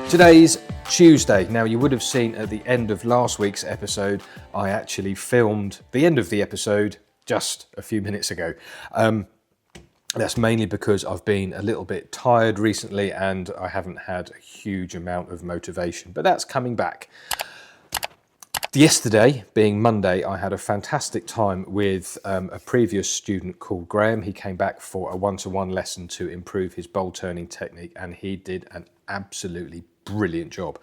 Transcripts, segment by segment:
Today's Tuesday. Now, you would have seen at the end of last week's episode, I actually filmed the end of the episode just a few minutes ago. That's mainly because I've been a little bit tired recently and I haven't had a huge amount of motivation, but that's coming back. Yesterday, being Monday, I had a fantastic time with a previous student called Graham. He came back for a one-to-one lesson to improve his bowl turning technique, and he did an absolutely brilliant job.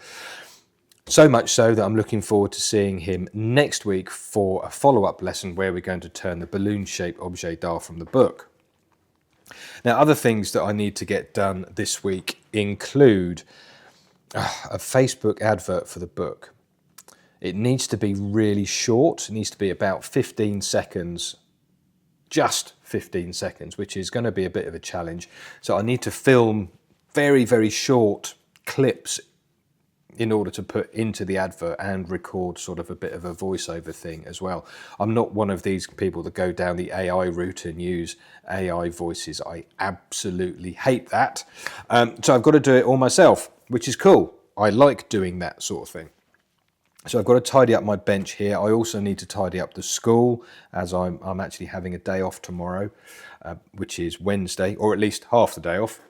So much so that I'm looking forward to seeing him next week for a follow-up lesson where we're going to turn the balloon-shaped objet d'art from the book. Now, other things that I need to get done this week include a Facebook advert for the book. It needs to be really short. It needs to be about 15 seconds, just 15 seconds, which is going to be a bit of a challenge. So I need to film very, very short clips in order to put into the advert and record sort of a bit of a voiceover thing as well. I'm not one of these people that go down the AI route and use AI voices. I absolutely hate that. So I've got to do it all myself, which is cool. I like doing that sort of thing. So I've got to tidy up my bench here. I also need to tidy up the school, as I'm actually having a day off tomorrow, which is Wednesday, or at least half the day off.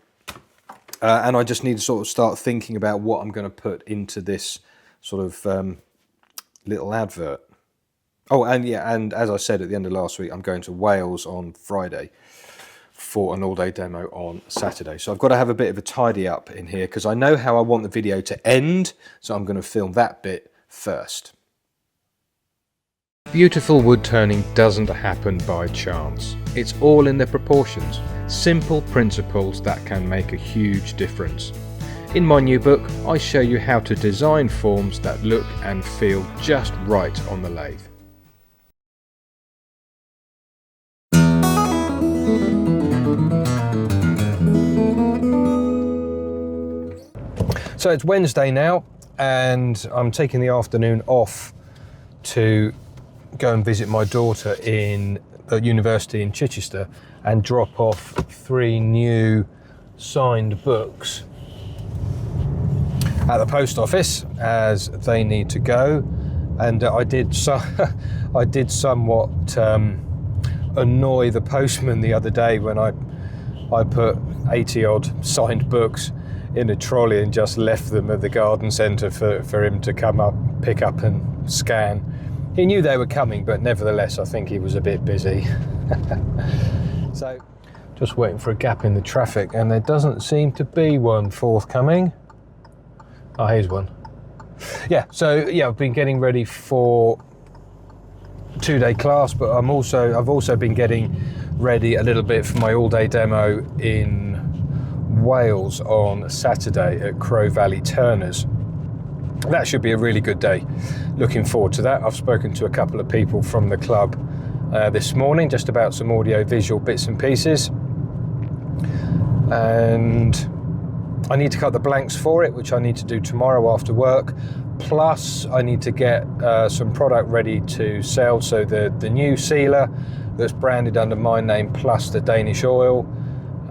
And I just need to sort of start thinking about what I'm going to put into this sort of little advert. Oh, and yeah, and as I said at the end of last week, I'm going to Wales on Friday for an all-day demo on Saturday. So I've got to have a bit of a tidy up in here because I know how I want the video to end, so I'm going to film that bit first. Beautiful wood turning doesn't happen by chance. It's all in the proportions. Simple principles that can make a huge difference. In my new book, I show you how to design forms that look and feel just right on the lathe. So it's Wednesday now, and I'm taking the afternoon off to go and visit my daughter in a university in Chichester and drop off 3 new signed books at the post office, as they need to go. And I did somewhat annoy the postman the other day when I put 80 odd signed books in a trolley and just left them at the garden centre for him to come up, pick up and scan. He knew they were coming, but nevertheless I think he was a bit busy. So just waiting for a gap in the traffic, and there doesn't seem to be one forthcoming. Oh, here's one. Yeah, so yeah, I've been getting ready for 2-day class, but I've also been getting ready a little bit for my all-day demo in Wales on Saturday at Crow Valley Turners. That should be a really good day. Looking forward to that. I've spoken to a couple of people from the club this morning just about some audio visual bits and pieces, and I need to cut the blanks for it, which I need to do tomorrow after work. Plus I need to get some product ready to sell, so the new sealer that's branded under my name plus the Danish oil.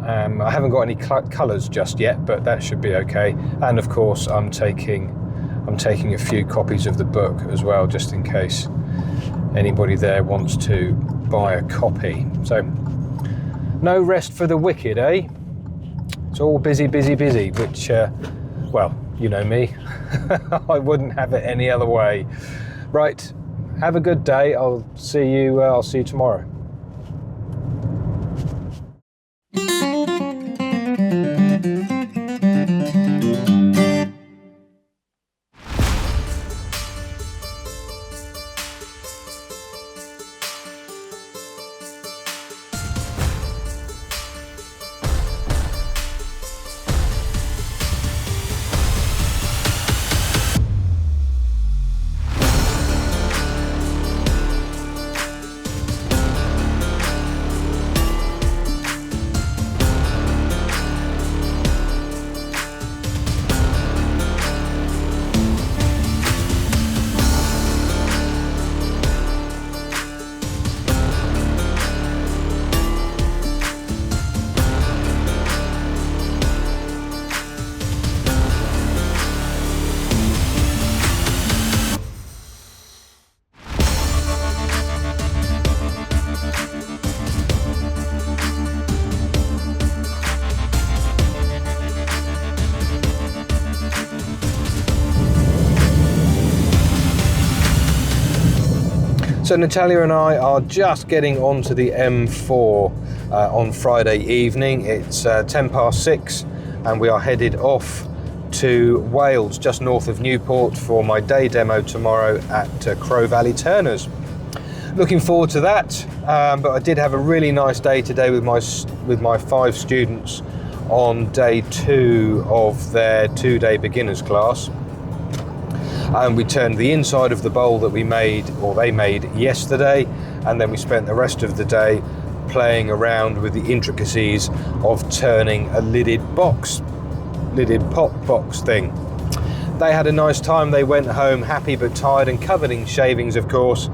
I haven't got any colours just yet, but that should be okay. And of course I'm taking a few copies of the book as well, just in case anybody there wants to buy a copy. So no rest for the wicked, eh? It's all busy, busy, busy, which, well, you know me, I wouldn't have it any other way. Right, have a good day. I'll see you tomorrow. So Natalia and I are just getting onto the M4 on Friday evening. It's 6:10 and we are headed off to Wales, just north of Newport, for my day demo tomorrow at Crow Valley Turners. Looking forward to that, but I did have a really nice day today with my 5 students on day 2 of their 2-day beginners class. And we turned the inside of the bowl that we made, or they made, yesterday, and then we spent the rest of the day playing around with the intricacies of turning a lidded pot box thing. They had a nice time. They went home happy but tired and covered in shavings, of course,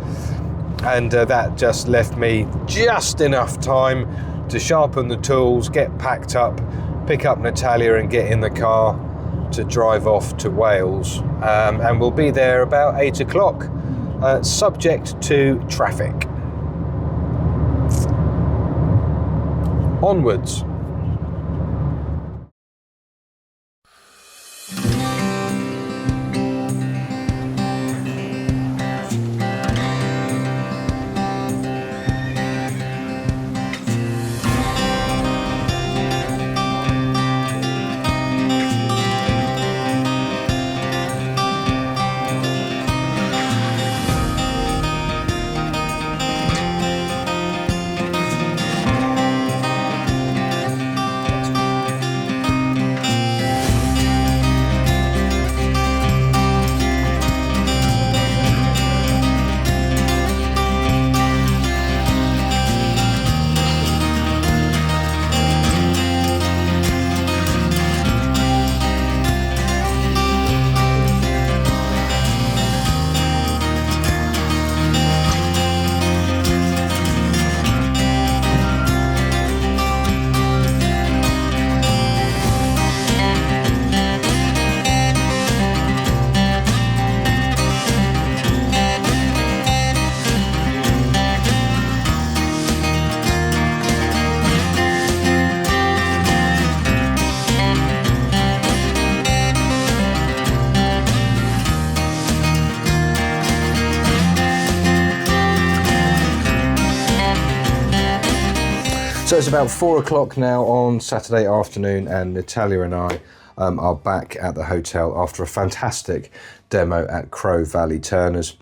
and that just left me just enough time to sharpen the tools, get packed up, pick up Natalia and get in the car to drive off to Wales, and we'll be there about 8 o'clock, subject to traffic. Onwards. So it's about 4 o'clock now on Saturday afternoon, and Natalia and I are back at the hotel after a fantastic demo at Crow Valley Turners.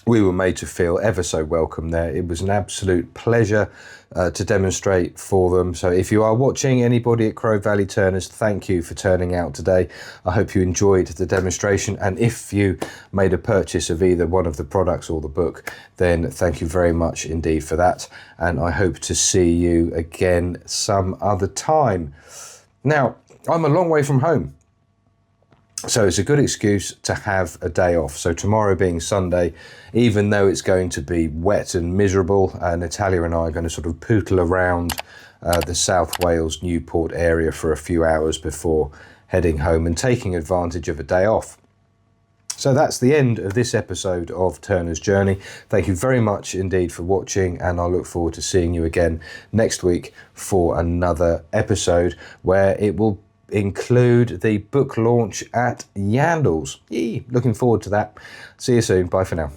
We were made to feel ever so welcome there. It was an absolute pleasure to demonstrate for them. So if you are watching, anybody at Crow Valley Turners, thank you for turning out today. I hope you enjoyed the demonstration, and if you made a purchase of either one of the products or the book, then thank you very much indeed for that, and I hope to see you again some other time. Now, I'm a long way from home, so it's a good excuse to have a day off. So tomorrow being Sunday, even though it's going to be wet and miserable, Natalia and I are going to sort of pootle around the South Wales Newport area for a few hours before heading home and taking advantage of a day off. So that's the end of this episode of Turner's Journey. Thank you very much indeed for watching, and I look forward to seeing you again next week for another episode where it will include the book launch at Yandles. Looking forward to that. See you soon. Bye for now.